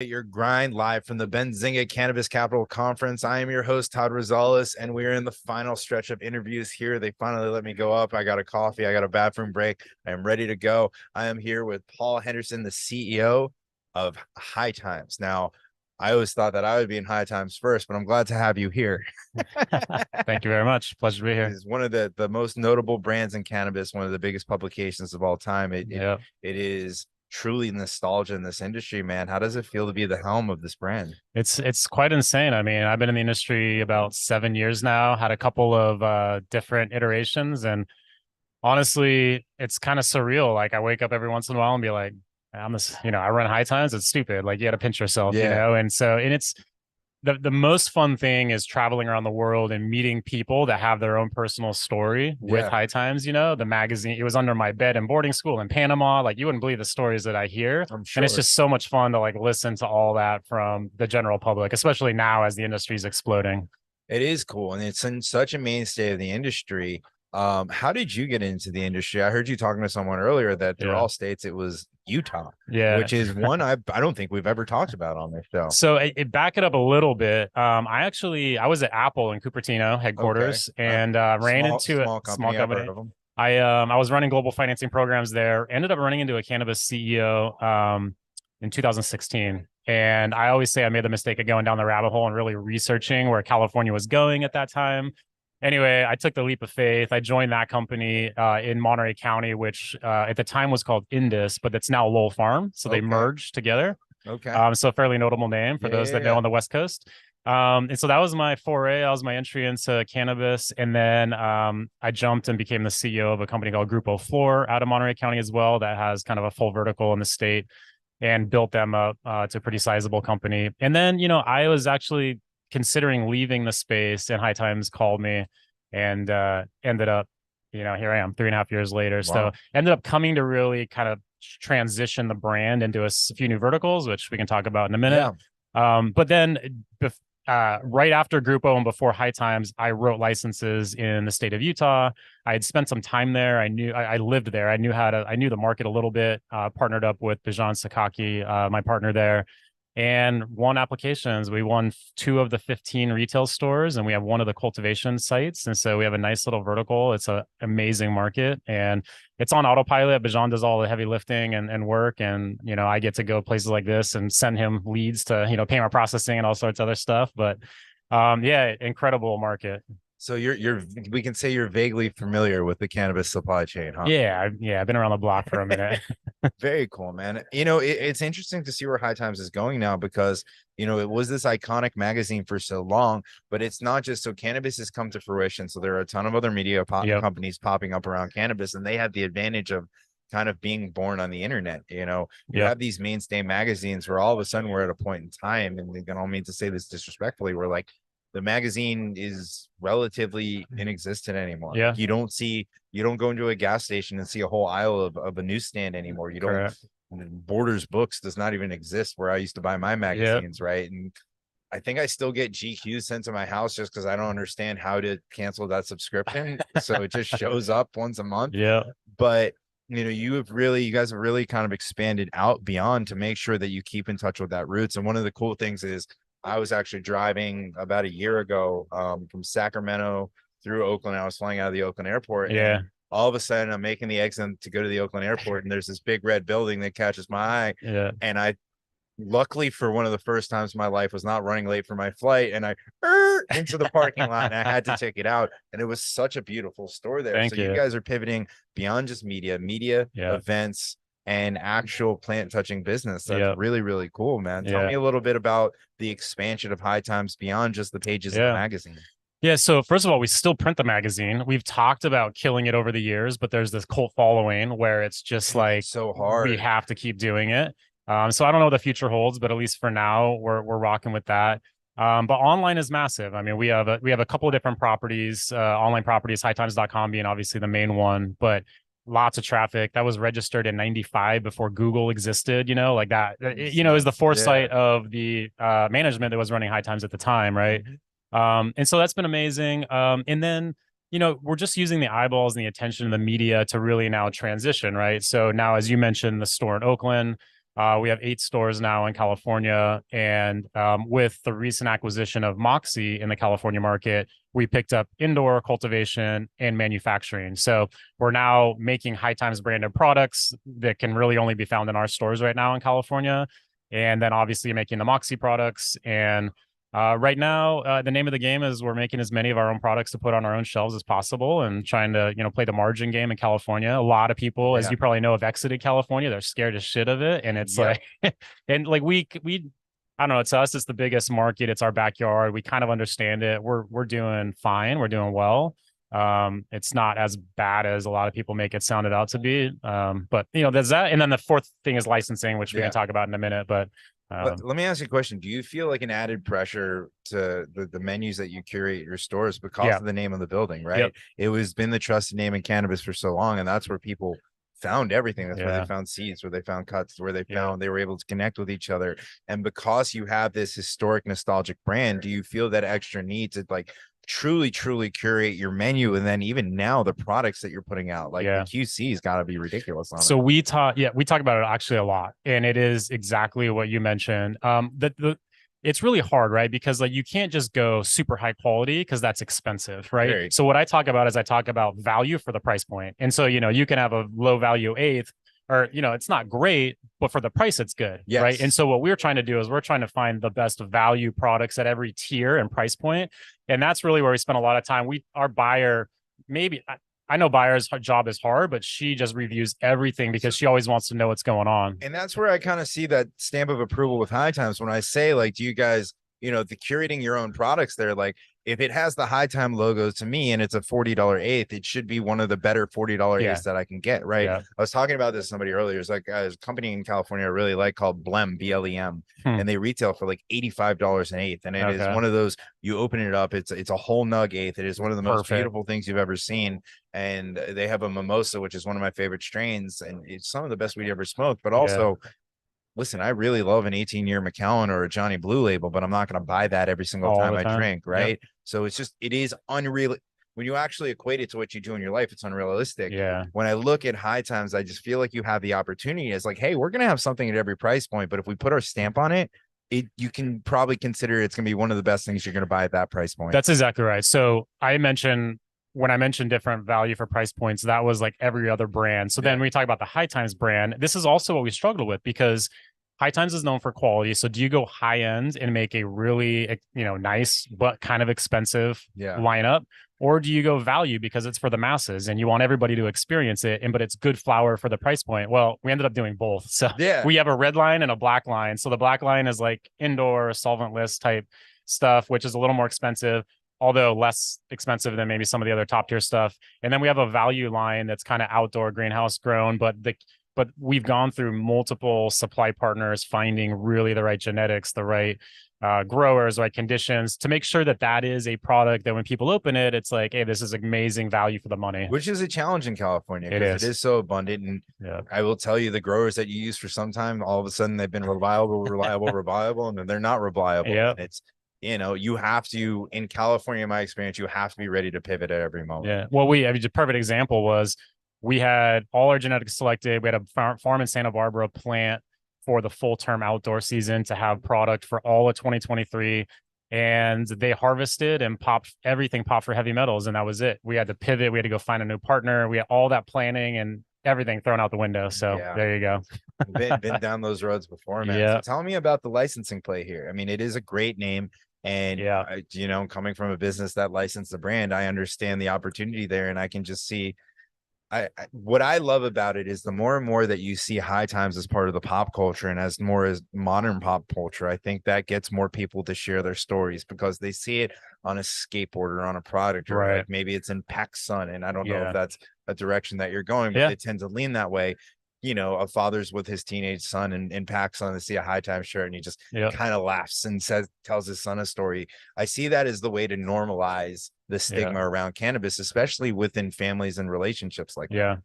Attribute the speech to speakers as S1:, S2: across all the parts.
S1: Your grind live from the Benzinga Cannabis Capital Conference. I am your host, Todd Rosales, and we are in the final stretch of interviews here. They finally let me go up. I got a coffee, I got a bathroom break. I am ready to go. I am here with Paul Henderson, the CEO of High Times. Now, I always thought that I would be in High Times first, but I'm glad to have you here.
S2: Thank you very much. Pleasure to be
S1: It
S2: here.
S1: is one of the most notable brands in cannabis, one of the biggest publications of all time. It is truly nostalgia in this industry, man. How does it feel to be the helm of this brand?
S2: It's quite insane. I mean, I've been in the industry about 7 years now, had a couple of different iterations, and honestly, it's kind of surreal. Like I wake up every once in a while and be like, I'm this, I run High Times. It's stupid. Like you got to pinch yourself,
S1: Yeah,
S2: and it's the most fun thing is traveling around the world and meeting people that have their own personal story with
S1: yeah,
S2: High Times. The magazine, it was under my bed in boarding school in Panama. Like you wouldn't believe the stories that I hear.
S1: I'm
S2: And it's
S1: sure.
S2: just so much fun to like listen to all that from the general public, especially now as the industry is exploding.
S1: It is cool, and it's in such a mainstay of the industry. How did you get into the industry? I heard you talking to someone earlier that through
S2: Yeah.
S1: all states it was Utah,
S2: Yeah.
S1: which is one I don't think we've ever talked about on this show.
S2: So back it up a little bit. I was at Apple in Cupertino
S1: Okay,
S2: headquarters and ran into a
S1: small
S2: small
S1: company. I've heard
S2: company.
S1: of them.
S2: I was running global financing programs there. Ended up running into a cannabis CEO in 2016. And I always say I made the mistake of going down the rabbit hole and really researching where California was going at that time. Anyway, I took the leap of faith. I joined that company in Monterey County, which at the time was called Indus, but it's now Lowell Farm. So they
S1: Okay,
S2: merged together.
S1: okay,
S2: So a fairly notable name for
S1: yeah,
S2: those
S1: yeah,
S2: that know
S1: yeah.
S2: on the West Coast. And so that was my foray. That was my entry into cannabis. And then I jumped and became the CEO of a company called Grupo Flor out of Monterey County as well, that has kind of a full vertical in the state, and built them up to a pretty sizable company. And then, I was actually considering leaving the space, and High Times called me and ended up, here I am 3.5 years later. So
S1: Wow.
S2: ended up coming to really kind of transition the brand into a few new verticals, which we can talk about in a minute.
S1: Yeah.
S2: But then right after Grupo and before High Times, I wrote licenses in the state of Utah. I had spent some time there. I lived there. I knew the market a little bit. Partnered up with Bijan Sakaki, my partner there, and won applications. We won 2 of the 15 retail stores, and we have one of the cultivation sites. And so we have a nice little vertical. It's an amazing market, and it's on autopilot. Bijan does all the heavy lifting and work. And, I get to go places like this and send him leads to, payment processing and all sorts of other stuff. But yeah, incredible market.
S1: So you're we can say you're vaguely familiar with the cannabis supply chain, huh?
S2: Yeah, I've been around the block for a minute.
S1: Very cool, man. It's interesting to see where High Times is going now because, it was this iconic magazine for so long, but it's not just so cannabis has come to fruition. So there are a ton of other media
S2: Yep.
S1: companies popping up around cannabis, and they have the advantage of kind of being born on the internet. You
S2: Yep.
S1: have these mainstay magazines where all of a sudden we're at a point in time, and I don't mean to say this disrespectfully, we're like, the magazine is relatively inexistent anymore.
S2: Yeah.
S1: You don't go into a gas station and see a whole aisle of a newsstand anymore. You don't.
S2: Correct.
S1: Borders Books does not even exist where I used to buy my
S2: Yep.
S1: magazines, right? And I think I still get GQ sent to my house just because I don't understand how to cancel that subscription. So it just shows up once a month.
S2: Yeah.
S1: But you guys have really kind of expanded out beyond to make sure that you keep in touch with that roots. And one of the cool things is I was actually driving about a year ago from Sacramento through Oakland. I was flying out of the Oakland airport.
S2: Yeah.
S1: And all of a sudden I'm making the exit to go to the Oakland airport, and there's this big red building that catches my eye.
S2: Yeah.
S1: And I, luckily for one of the first times in my life, was not running late for my flight. And I into the parking lot, and I had to take it out. And it was such a beautiful store there.
S2: Thank
S1: So you
S2: you.
S1: guys are pivoting beyond just media,
S2: Yeah.
S1: events, and actual plant touching business. That's
S2: Yeah.
S1: really, really cool, man. Tell
S2: Yeah.
S1: me a little bit about the expansion of High Times beyond just the pages of the
S2: Yeah.
S1: magazine.
S2: Yeah. So first of all, we still print the magazine. We've talked about killing it over the years, but there's this cult following where it's just like
S1: So
S2: we
S1: hard.
S2: have to keep doing it. So I don't know what the future holds, but at least for now, we're rocking with that. But online is massive. I mean, we have a couple of different properties, online properties, hightimes.com being obviously the main one, but lots of traffic. That was registered in 95 before Google existed, like that, is the foresight of the management that was running High Times at the time, right? And so that's been amazing. And then, we're just using the eyeballs and the attention of the media to really now transition, right? So now, as you mentioned, the store in Oakland, We have 8 stores now in California. And with the recent acquisition of Moxie in the California market, we picked up indoor cultivation and manufacturing. So we're now making High Times branded products that can really only be found in our stores right now in California. And then obviously making the Moxie products. And right now, the name of the game is we're making as many of our own products to put on our own shelves as possible and trying to, play the margin game in California. A lot of people, as you probably know, have exited California. They're scared as shit of it. And it's like, and like we, I don't know, to us, it's the biggest market. It's our backyard. We kind of understand it. We're doing fine. We're doing well. It's not as bad as a lot of people make it sounded out to be. But there's that. And then the fourth thing is licensing, which we're gonna talk about in a minute. But
S1: let me ask you a question. Do you feel like an added pressure to the menus that you curate your stores because of the name of the building, right? It was been the trusted name in cannabis for so long, and that's where people found everything. That's where they found seeds, where they found cuts, where they found they were able to connect with each other. And because you have this historic nostalgic brand, do you feel that extra need to like truly curate your menu? And then even now the products that you're putting out, like the QC's got to be ridiculous on
S2: so it. We talk about it actually a lot, and it is exactly what you mentioned. It's really hard, right? Because like you can't just go super high quality because that's expensive, right?
S1: Very.
S2: So what I talk about is I talk about value for the price point. And so you can have a low value eighth, or it's not great, but for the price it's good, right? And so what we're trying to do is we're trying to find the best value products at every tier and price point, and that's really where we spend a lot of time. Our buyer, maybe I know buyer's job is hard, but she just reviews everything because she always wants to know what's going on.
S1: And that's where I kind of see that stamp of approval with High Times when I say, like, do you guys, the curating your own products there, like if it has the High Time logo to me and it's a $40 eighth, it should be one of the better $40 eighths that I can get, right? I was talking about this to somebody earlier. It's like there's a company in California I really like called Blem, BLEM, and they retail for like $85 an eighth. And it is one of those, you open it up, it's a whole nug eighth. It is one of the most beautiful things you've ever seen. And they have a mimosa, which is one of my favorite strains, and it's some of the best we'd ever smoked. But also, listen, I really love an 18-year Macallan or a Johnny Blue Label, but I'm not going to buy that every single time I drink, right? So it is unreal. When you actually equate it to what you do in your life, it's unrealistic. When I look at High Times, I just feel like you have the opportunity. It's like, hey, we're going to have something at every price point, but if we put our stamp on it, you can probably consider it's going to be one of the best things you're going to buy at that price point.
S2: That's exactly right. So when I mentioned different value for price points, that was like every other brand. So then we talk about the High Times brand. This is also what we struggle with because High Times is known for quality. So do you go high end and make a really, nice but kind of expensive lineup? Or do you go value because it's for the masses and you want everybody to experience it, but it's good flower for the price point? Well, we ended up doing both. So we have a red line and a black line. So the black line is like indoor solventless type stuff, which is a little more expensive, although less expensive than maybe some of the other top tier stuff. And then we have a value line that's kind of outdoor greenhouse grown, but we've gone through multiple supply partners, finding really the right genetics, the right growers, the right conditions to make sure that is a product that when people open it, it's like, hey, this is amazing value for the money.
S1: Which is a challenge in California because it is so abundant. And I will tell you, the growers that you use for some time, all of a sudden they've been reliable, and then they're not reliable. And it's, you have to, in California, in my experience, you have to be ready to pivot at every moment.
S2: Well, a perfect example was we had all our genetics selected. We had a farm in Santa Barbara plant for the full term outdoor season to have product for all of 2023. And they harvested and everything popped for heavy metals. And that was it. We had to pivot. We had to go find a new partner. We had all that planning and everything thrown out the window. So there you go.
S1: been down those roads before, man. So tell me about the licensing play here. I mean, it is a great name. And, coming from a business that licensed the brand, I understand the opportunity there. And I can just see what I love about it is the more and more that you see High Times as part of the pop culture and as more as modern pop culture, I think that gets more people to share their stories because they see it on a skateboard or on a product, or like maybe it's in PacSun. And I don't know if that's a direction that you're going, but they tend to lean that way. A father's with his teenage son and PacSun, to see a High Times shirt and he just kind of laughs and tells his son a story. I see that as the way to normalize the stigma around cannabis, especially within families and relationships like that.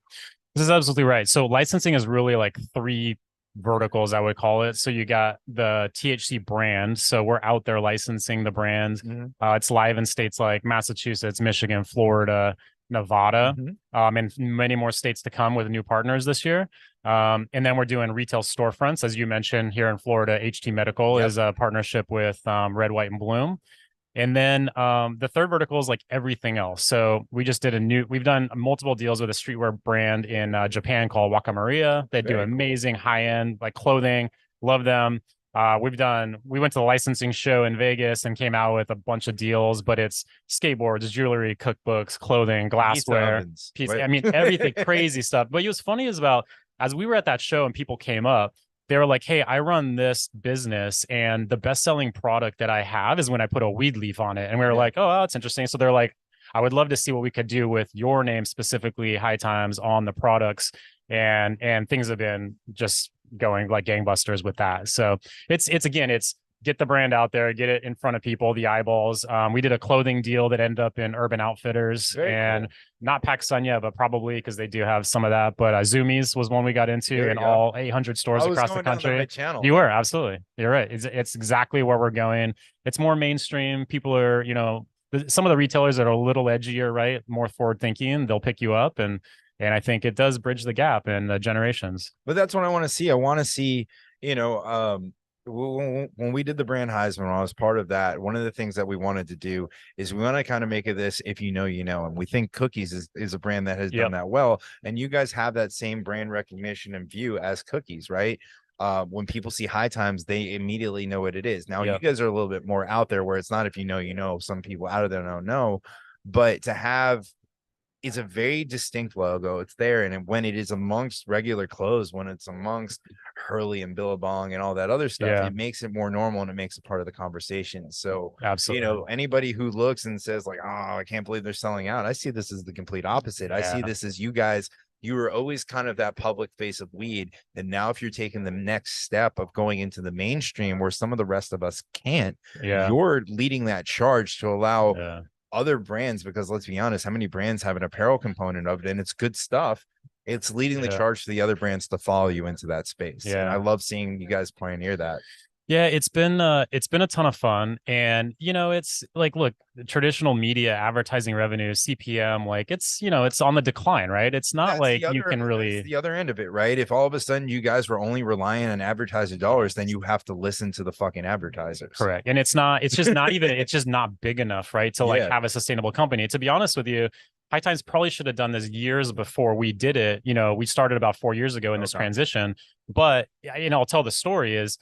S2: This is absolutely right. So licensing is really like 3 verticals, I would call it. So you got the THC brand. So we're out there licensing the brand. It's live in states like Massachusetts, Michigan, Florida, Nevada, and many more states to come with new partners this year. And then we're doing retail storefronts, as you mentioned, here in Florida. HT Medical is a partnership with Red, White, and Bloom. And then the third vertical is like everything else. So we've done multiple deals with a streetwear brand in Japan called Waka Maria. They do amazing high-end like clothing. Love them. We went to the licensing show in Vegas and came out with a bunch of deals, but it's skateboards, jewelry, cookbooks, clothing, glassware, pizza. I mean, everything crazy stuff. But it was funny as we were at that show and people came up, they were like, hey, I run this business and the best-selling product that I have is when I put a weed leaf on it. And we were like, oh, that's interesting. So they're like, I would love to see what we could do with your name, specifically High Times, on the products. And things have been just going like gangbusters with that. So it's get the brand out there, get it in front of people, the eyeballs. We did a clothing deal that ended up in Urban Outfitters, not Pac Sunya, but probably because they do have some of that. But Zoomies was one we got into in all 800 stores across the country. You were, absolutely. You're right. It's exactly where we're going. It's more mainstream. People are, some of the retailers that are a little edgier, right? More forward thinking, they'll pick you up. And I think it does bridge the gap in the generations.
S1: But that's what I want to see. I want to see, when we did the brand Heisman, when I was part of that, one of the things that we wanted to do is we want to kind of make it this, if you know, and we think Cookies is a brand that has done that well. And you guys have that same brand recognition and view as Cookies, right? When people see High Times, they immediately know what it is. Now, you guys are a little bit more out there where it's not, if you know, some people out of there don't know, but to have, it's a very distinct logo. It's there. And when it is amongst regular clothes, when it's amongst Hurley and Billabong and all that other stuff, it makes it more normal and it makes it part of the conversation. So, absolutely, anybody who looks and says like, oh, I can't believe they're selling out, I see this as the complete opposite. I see this as you guys, you were always kind of that public face of weed. And now if you're taking the next step of going into the mainstream where some of the rest of us can't, you're leading that charge to allow other brands, because let's be honest, how many brands have an apparel component of it and it's good stuff? It's leading the charge to the other brands to follow you into that space. And I love seeing you guys pioneer that.
S2: Yeah, it's been a ton of fun. And it's like, look, traditional media advertising revenue, CPM, like it's on the decline, right? It's not like you can really,
S1: the other end of it, right? If all of a sudden you guys were only relying on advertising dollars, then you have to listen to the fucking advertisers.
S2: Correct. And it's just not big enough, right? To like have a sustainable company. To be honest with you, High Times probably should have done this years before we did it. We started about 4 years ago in this transition, but I'll tell the story is,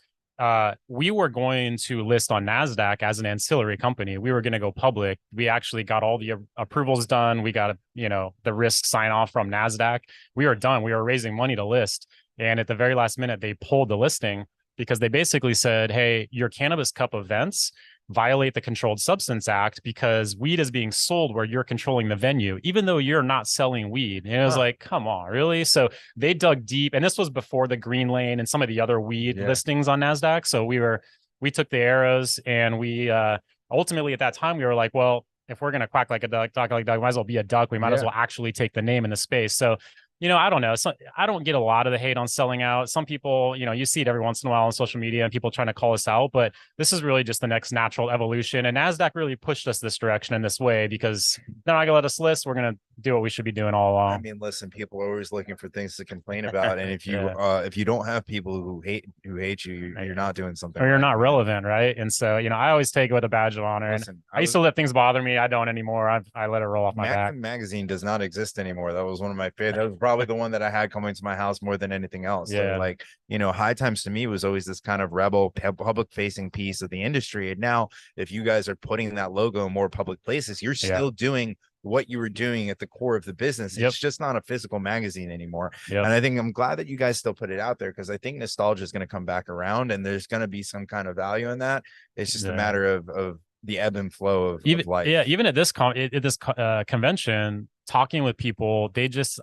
S2: we were going to list on NASDAQ as an ancillary company. We were going to go public. We actually got all the approvals done. We got, the risk sign off from NASDAQ. We were done. We were raising money to list. And at the very last minute, they pulled the listing because they basically said, hey, your Cannabis Cup events violate the Controlled Substance Act because weed is being sold where you're controlling the venue, even though you're not selling weed. And it was like, come on, really? So they dug deep. And this was before the Green Lane and some of the other weed listings on NASDAQ. So we took the arrows and we ultimately at that time, we were like, well, if we're going to quack like a duck, talk like a duck, might as well be a duck. We might as well actually take the name in the space. So I don't know. So I don't get a lot of the hate on selling out. Some people, you see it every once in a while on social media and people trying to call us out, but this is really just the next natural evolution. And NASDAQ really pushed us this direction in this way because they're not going to let us list. We're going to do what we should be doing all along.
S1: I mean, listen, people are always looking for things to complain about. And if you don't have people who hate you, you're not doing something.
S2: Or you're not relevant, right? And so, I always take it with a badge of honor. Listen, I used to let things bother me. I don't anymore. I let it roll off my back.
S1: Magazine does not exist anymore. That was one of my favorite. That was probably the one that I had coming to my house more than anything else. So like, High Times to me was always this kind of rebel public facing piece of the industry. And now if you guys are putting that logo in more public places, you're still doing what you were doing at the core of the business. It's just not a physical magazine anymore. And I think I'm glad that you guys still put it out there because I think nostalgia is going to come back around and there's going to be some kind of value in that. It's just a matter of the ebb and flow of life.
S2: Yeah, even at this convention, talking with people,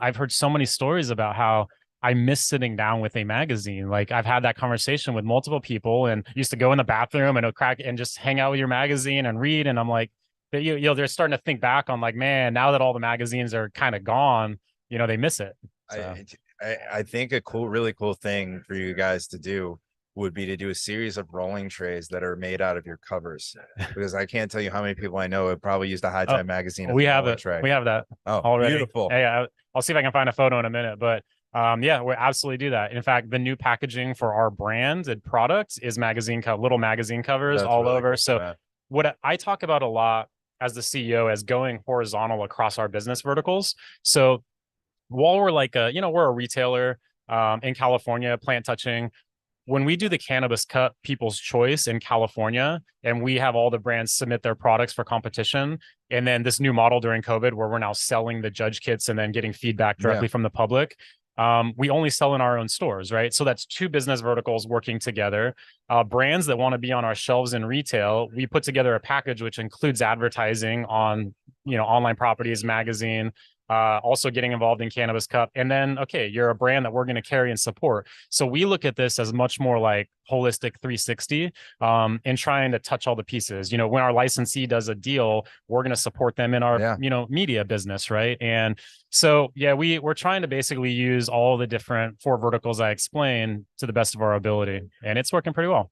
S2: I've heard so many stories about how I miss sitting down with a magazine. Like I've had that conversation with multiple people and used to go in the bathroom and crack and just hang out with your magazine and read. And I'm like, they're starting to think back on like, man, now that all the magazines are kind of gone, they miss it. So.
S1: I think a really cool thing for you guys to do would be to do a series of rolling trays that are made out of your covers, because I can't tell you how many people I know have probably used a High Time magazine as
S2: we
S1: a
S2: have
S1: rolling
S2: it.
S1: tray.
S2: We have that
S1: already. Beautiful.
S2: Hey, I'll see if I can find a photo in a minute, but yeah, we absolutely do that. In fact, the new packaging for our brand and products is little magazine covers. That's all really over. Cool, so man. What I talk about a lot as the CEO as going horizontal across our business verticals. So while we're like we're a retailer in California, plant touching. When we do the Cannabis Cup People's Choice in California, and we have all the brands submit their products for competition, and then this new model during COVID where we're now selling the judge kits and then getting feedback directly from the public, we only sell in our own stores, right? So that's two business verticals working together. Brands that want to be on our shelves in retail, we put together a package which includes advertising on, online properties, magazine, also getting involved in Cannabis Cup. And then, okay, you're a brand that we're going to carry and support. So we look at this as much more like holistic 360 and trying to touch all the pieces. When our licensee does a deal, we're going to support them in our, media business, right? And so, yeah, we're trying to basically use all the different 4 verticals I explained to the best of our ability. And it's working pretty well.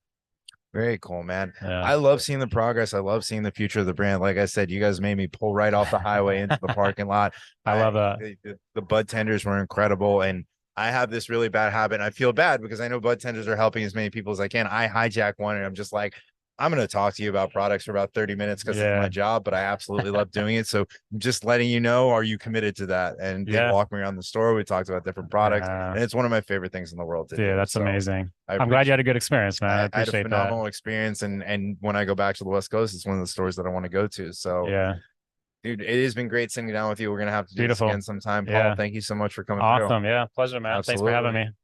S1: Very cool, man. Yeah. I love seeing the progress. I love seeing the future of the brand. Like I said, you guys made me pull right off the highway into the parking lot.
S2: I love that.
S1: The bud tenders were incredible. And I have this really bad habit. And I feel bad because I know bud tenders are helping as many people as I can. I hijack one and I'm just like, I'm going to talk to you about products for about 30 minutes because it's my job, but I absolutely love doing it. So I'm just letting you know, are you committed to that? And they walk me around the store. We talked about different products and it's one of my favorite things in the world to do.
S2: That's amazing. I'm glad you had a good experience, man. I appreciate
S1: I had a phenomenal experience. And when I go back to the West Coast, it's one of the stores that I want to go to. So dude, it has been great sitting down with you. We're going to have to do this again sometime. Paul, thank you so much for coming through.
S2: Awesome. Yeah. Pleasure, man. Absolutely. Thanks for having me.